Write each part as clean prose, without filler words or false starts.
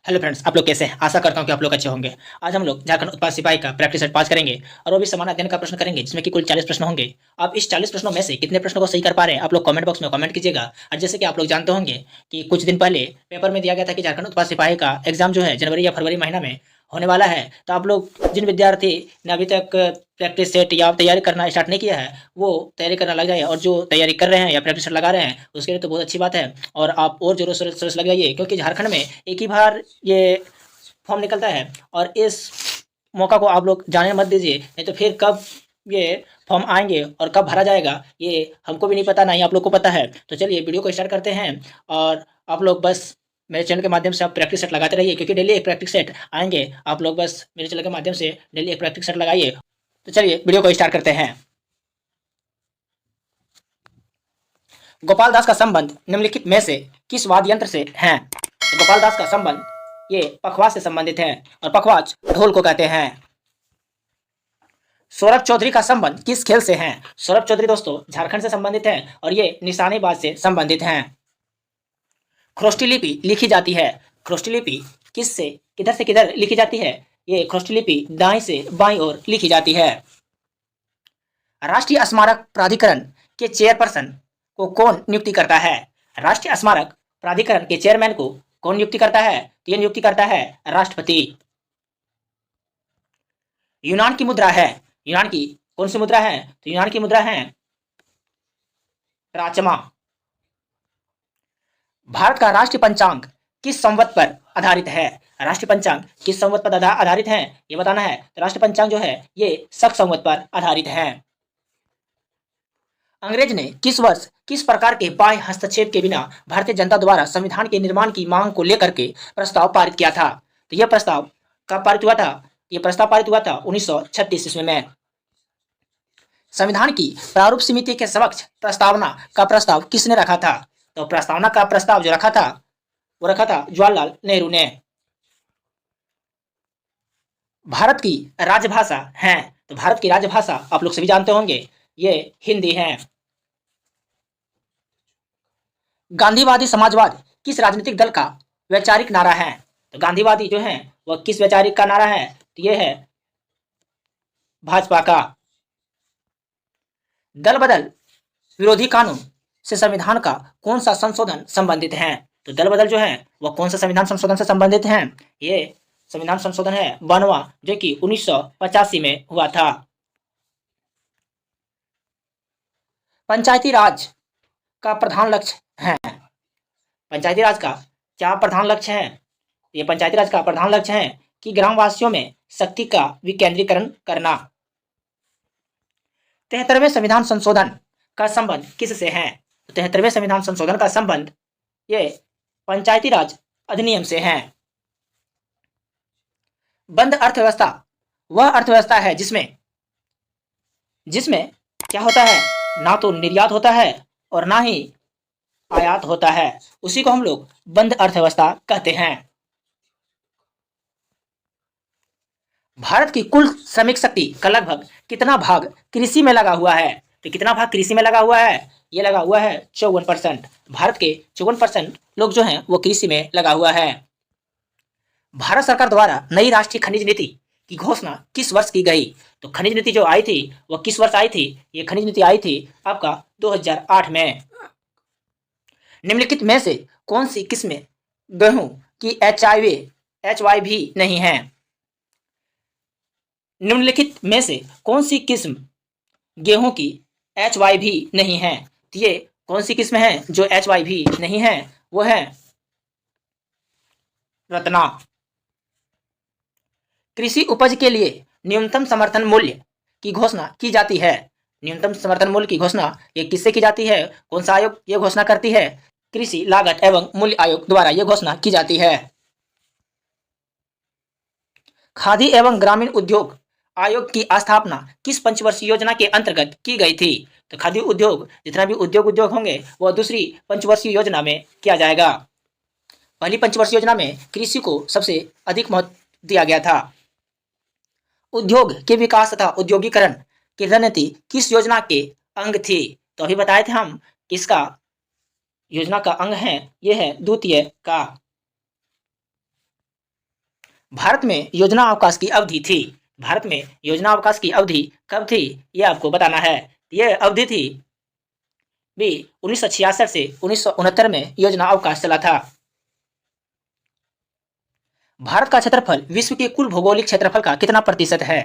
Hello friends, आप लोग कैसे हैं? आशा करता हूं कि आप लोग अच्छे होंगे। आज हम लोग झारखंड उत्पाद सिपाही का प्रैक्टिस सेट पास करेंगे और वो भी समान अध्ययन का प्रश्न करेंगे, जिसमें कि कुल 40 प्रश्न होंगे। आप इस 40 प्रश्नों में से कितने प्रश्नों को सही कर पा रहे हैं, आप लोग कमेंट बॉक्स में कमेंट कीजिएगा। और जैसे कि आप लोग जानते होंगे कि कुछ दिन पहले पेपर में दिया गया था कि झारखंड उत्पाद सिपाही का एग्जाम जो है जनवरी या फरवरी महीना में होने वाला है। तो आप लोग जिन विद्यार्थी ने अभी तक प्रैक्टिस सेट या तैयारी करना स्टार्ट नहीं किया है, वो तैयारी करना लग जाए, और जो तैयारी कर रहे हैं या प्रैक्टिस सेट लगा रहे हैं उसके लिए तो बहुत अच्छी बात है। और आप और जोरों शोरों से लग जाइए, क्योंकि झारखंड में एक ही बार ये फॉर्म निकलता है, और इस मौका को आप लोग जाने मत दीजिए, नहीं तो फिर कब ये फॉर्म आएंगे और कब भरा जाएगा ये हमको भी नहीं पता, ना ही आप लोग को पता है। तो चलिए वीडियो को स्टार्ट करते हैं। और आप लोग बस मेरे चैनल के माध्यम से आप प्रैक्टिस सेट लगाते रहिए, क्योंकि डेली एक प्रैक्टिस सेट आएंगे। आप लोग बस मेरे चैनल के माध्यम से डेली एक प्रैक्टिस सेट लगाइए। तो चलिए वीडियो को स्टार्ट करते हैं। गोपाल दास का संबंध निम्नलिखित में से किस वाद्य यंत्र से है? गोपाल दास का संबंध ये पखवाज से संबंधित है, और पखवाज ढोल को कहते हैं। सौरभ चौधरी का संबंध किस खेल से है? सौरभ चौधरी दोस्तों झारखंड से संबंधित है, और ये निशानेबाज से संबंधित हैं। ख्रोष्टी लिपि लिखी जाती है। ख्रोष्टी लिपि किस से किधर लिखी जाती है? ये ख्रोष्टी लिपि दाएं से बाईं ओर लिखी जाती है। राष्ट्रीय स्मारक प्राधिकरण के चेयरपर्सन को कौन नियुक्ति करता है? राष्ट्रीय स्मारक प्राधिकरण के चेयरमैन को कौन नियुक्ति करता है? तो ये नियुक्ति करता है राष्ट्रपति। यूनान की मुद्रा है, यूनान की कौन सी मुद्रा है? तो यूनान की मुद्रा है राचमा। भारत का राष्ट्रीय पंचांग किस संवत पर आधारित है? राष्ट्रीय पंचांग किस संवत पर आधारित है, ये बताना है। तो राष्ट्रीय पंचांग जो है ये शक संवत पर आधारित है। अंग्रेज ने किस वर्ष किस प्रकार के बाह्य हस्तक्षेप के बिना भारतीय जनता द्वारा संविधान के निर्माण की मांग को लेकर के प्रस्ताव पारित किया था? तो यह प्रस्ताव कब पारित हुआ था? यह प्रस्ताव पारित हुआ था 1936 ईस्वी में। संविधान की प्रारूप समिति के समक्ष प्रस्तावना का प्रस्ताव किसने रखा था? तो प्रस्तावना का प्रस्ताव जो रखा था वो रखा था जवाहरलाल नेहरू ने। भारत की राजभाषा है, तो भारत की राजभाषा आप लोग सभी जानते होंगे, ये हिंदी है। गांधीवादी समाजवाद किस राजनीतिक दल का वैचारिक नारा है? तो गांधीवादी जो है वह किस वैचारिक का नारा है? तो यह है भाजपा का। दल बदल विरोधी कानून से संविधान का कौन सा संशोधन संबंधित है? तो दल बदल जो है वह कौन सा संविधान संशोधन से संबंधित है? ये संविधान संशोधन है 92वां, जो कि 1985 में हुआ था। पंचायती राज का प्रधान लक्ष्य है। पंचायती राज का क्या प्रधान लक्ष्य है? ये पंचायती राज का प्रधान लक्ष्य है कि ग्रामवासियों में शक्ति का विकेंद्रीकरण करना। 73वें संविधान संशोधन का संबंध किससे है? 73वें संविधान संशोधन का संबंध ये पंचायती राज अधिनियम से है। बंद अर्थव्यवस्था वह अर्थव्यवस्था है जिसमें जिसमें क्या होता है? ना तो निर्यात होता है और ना ही आयात होता है, उसी को हम लोग बंद अर्थव्यवस्था कहते हैं। भारत की कुल श्रमिक शक्ति का लगभग कितना भाग कृषि में लगा हुआ है? तो कितना भाग कृषि में लगा हुआ है? ये लगा हुआ है 54%। भारत के 54% लोग जो हैं वो कृषि में लगा हुआ है। भारत सरकार द्वारा नई राष्ट्रीय खनिज नीति की घोषणा किस वर्ष की गई? तो खनिज नीति जो आई थी वह किस वर्ष आई थी? ये खनिज नीति आई थी आपका 2008 में। निम्नलिखित में से कौन सी किस्में गेहूं की HYV नहीं है? निम्नलिखित में से कौन सी किस्म गेहूं की HYV नहीं है? तो ये कौन सी किस्म है जो HYV नहीं है? वो है रत्ना। कृषि उपज के लिए न्यूनतम समर्थन मूल्य की घोषणा की जाती है। न्यूनतम समर्थन मूल्य की घोषणा ये किससे की जाती है? कौन सा आयोग ये घोषणा करती है? कृषि लागत एवं मूल्य आयोग द्वारा यह घोषणा की जाती है। खादी एवं ग्रामीण उद्योग आयोग की स्थापना किस पंचवर्षीय योजना के अंतर्गत की गई थी? तो खादी उद्योग जितना भी उद्योग होंगे वह दूसरी पंचवर्षीय योजना में किया जाएगा। पहली पंचवर्षीय योजना में कृषि को सबसे अधिक महत्व दिया गया था। उद्योग के विकास तथा औद्योगिकरण की रणनीति किस योजना के अंग थी? तो अभी बताए थे हम किसका योजना का अंग है, यह है द्वितीय का। भारत में योजना अवकाश की अवधि थी। भारत में योजना अवकाश की अवधि कब थी, ये आपको बताना है। ये अवधि थी बी 1966 से 1969 में योजना अवकाश चला था। भारत का क्षेत्रफल विश्व के कुल भौगोलिक क्षेत्रफल का कितना प्रतिशत है?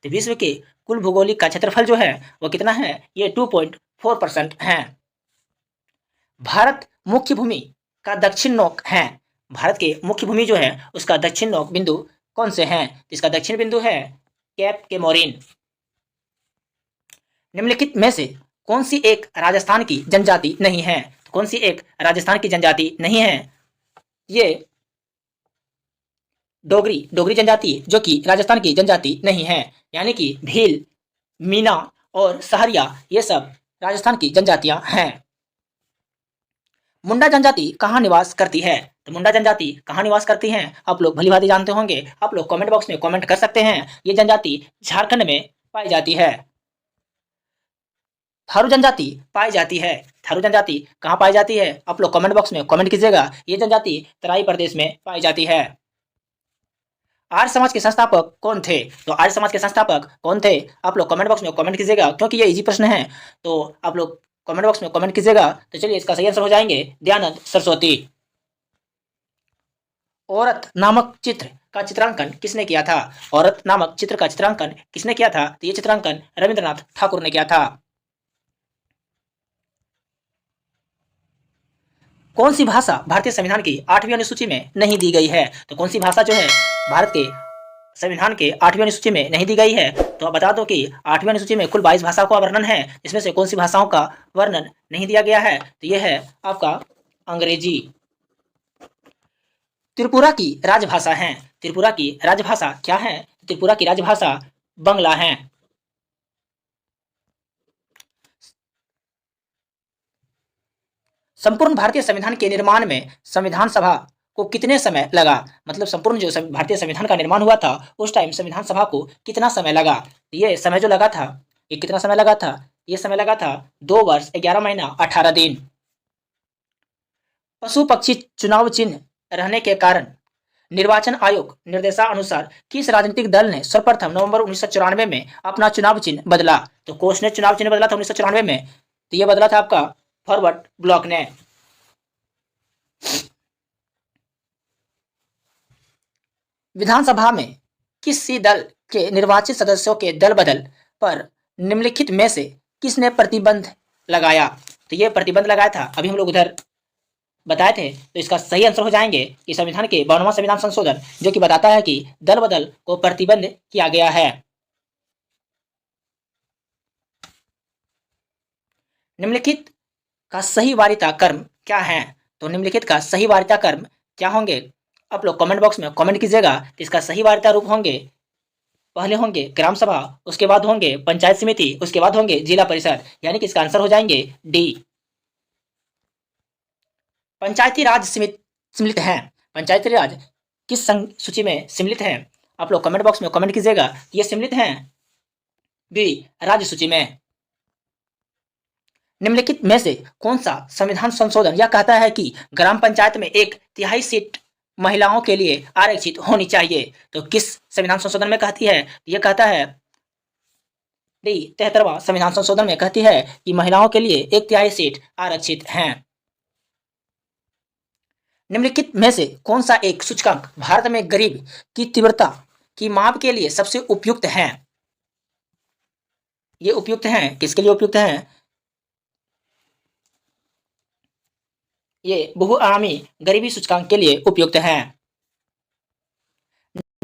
तो विश्व के कुल भौगोलिक का क्षेत्रफल जो है वो कितना है? ये 2.4% है। भारत मुख्य भूमि का दक्षिण नोक है। भारत के मुख्य भूमि जो है उसका दक्षिण नोक बिंदु कौन से हैं? इसका दक्षिण बिंदु है कैप केमोरिन। निम्नलिखित में से कौन सी एक राजस्थान की जनजाति नहीं है? तो कौन सी एक राजस्थान की जनजाति नहीं है? ये डोगरी जनजाति जो कि राजस्थान की जनजाति नहीं है, यानी कि भील, मीना और सहरिया ये सब राजस्थान की जनजातियां हैं। मुंडा जनजाति कहाँ निवास करती है? तो मुंडा जनजाति कहाँ निवास करती है आप लोग भली भांति जानते होंगे। आप लोग कमेंट बॉक्स में कमेंट कर सकते हैं। ये जनजाति झारखंड में पाई जाती है। थारू जनजाति पाई जाती है। थारू जनजाति कहाँ पाई जाती है? आप लोग कमेंट बॉक्स में कमेंट कीजिएगा। ये जनजाति तराई प्रदेश में पाई जाती है। आर्य समाज के संस्थापक कौन थे? तो आर्य समाज के संस्थापक कौन थे? आप लोग कमेंट बॉक्स में कमेंट कीजिएगा, क्योंकि ये इजी प्रश्न है तो आप लोग कमेंट बॉक्स में कमेंट कीजिएगा। तो चलिए इसका सही आंसर हो जाएंगे दयानंद सरस्वती। औरत नामक चित्र का चित्रांकन किसने किया था? औरत नामक चित्र का चित्रांकन किसने किया था? तो ये चित्रांकन रविंद्रनाथ ठाकुर ने किया था। कौन सी भाषा भारतीय संविधान की 8वीं अनुसूची में नहीं दी गई है? तो कौन सी भाषा जो है भारत के संविधान के 8वीं अनुसूची में नहीं दी गई है? तो आप बता दो कि 8वीं अनुसूची में कुल 22 भाषाओं का वर्णन है, इसमें से कौन सी भाषाओं का वर्णन नहीं दिया गया है? तो यह है आपका अंग्रेजी। त्रिपुरा की राजभाषा है। त्रिपुरा की राजभाषा क्या है? त्रिपुरा की राजभाषा बंगला है। संपूर्ण भारतीय संविधान के निर्माण में संविधान सभा को कितने समय लगा? मतलब संपूर्ण जो भारतीय संविधान का निर्माण हुआ था उस टाइम संविधान सभा को कितना समय लगा? ये समय जो लगा था ये कितना समय लगा था? ये समय लगा था 2 वर्ष 11 महीना 18 दिन। पशु पक्षी चुनाव चिन्ह रहने के कारण निर्वाचन आयोग निर्देशानुसार किस राजनीतिक दल ने सर्वप्रथम नवंबर 1994 में अपना चुनाव चिन्ह बदला? तो कोष ने चुनाव चिन्ह बदला था 1994 में। तो ये बदला था आपका फॉरवर्ड ब्लॉक ने। विधानसभा में किसी दल के निर्वाचित सदस्यों के दल बदल पर निम्नलिखित में से किसने प्रतिबंध लगाया? तो ये प्रतिबंध लगाया था, अभी हम लोग उधर बताए थे। तो इसका सही आंसर हो जाएंगे कि संविधान के 52वां संविधान संशोधन, जो कि बताता है कि दल बदल को प्रतिबंध किया गया है। निम्नलिखित का सही वारिता कर्म क्या है? तो निम्नलिखित का सही वारिता कर्म क्या होंगे? आप लोग कमेंट बॉक्स में कमेंट कीजिएगा। इसका सही वारिता रूप होंगे, पहले होंगे ग्राम सभा, उसके बाद होंगे पंचायत समिति, उसके बाद होंगे जिला परिषद, यानी कि इसका आंसर हो जाएंगे डी। पंचायती राज सम्मिलित है। पंचायती राज किस सूची में सम्मिलित है? आप लोग कमेंट बॉक्स में कमेंट कीजिएगा। ये सम्मिलित हैं बी राज्य सूची में। निम्नलिखित में से कौन सा संविधान संशोधन यह कहता है कि ग्राम पंचायत में 1/3 सीट महिलाओं के लिए आरक्षित होनी चाहिए? तो किस संविधान संशोधन में कहती है? यह कहता है डी 73वां संविधान संशोधन में कहती है कि महिलाओं के लिए 1/3 सीट आरक्षित हैं। निम्नलिखित में से कौन सा एक सूचकांक भारत में गरीब की तीव्रता की माप के लिए सबसे उपयुक्त है? ये उपयुक्त हैं, किसके लिए उपयुक्त हैं? ये बहुआयामी गरीबी सूचकांक के लिए उपयुक्त है।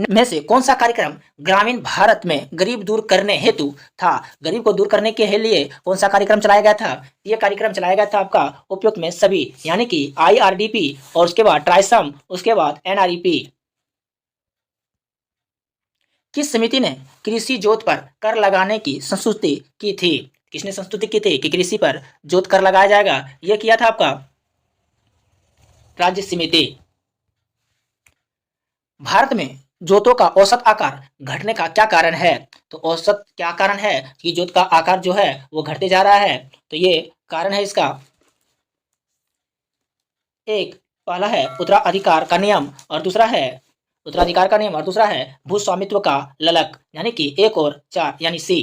में से कौन सा कार्यक्रम ग्रामीण भारत में गरीब दूर करने हेतु था? गरीब को दूर करने के लिए कौन सा कार्यक्रम चलाया गया था? ये कार्यक्रम चलाया गया था आपका उपयुक्त में सभी, यानी कि IRDP और उसके बाद ट्राइसम, उसके बाद NREP। किस समिति ने कृषि जोत पर कर लगाने की संस्तुति की थी? किसने संस्तुति की थी कि कृषि पर जोत कर लगाया जाएगा? यह किया था आपका राज्य समिति। भारत में जोतों का औसत आकार घटने का क्या कारण है? तो औसत क्या कारण है कि जोत का आकार जो है वो घटते जा रहा है? तो ये कारण है इसका, एक पहला है उत्तराधिकार का नियम और दूसरा है उत्तराधिकार का नियम और दूसरा है भू स्वामित्व का ललक यानी कि 1 और 4 यानी सी।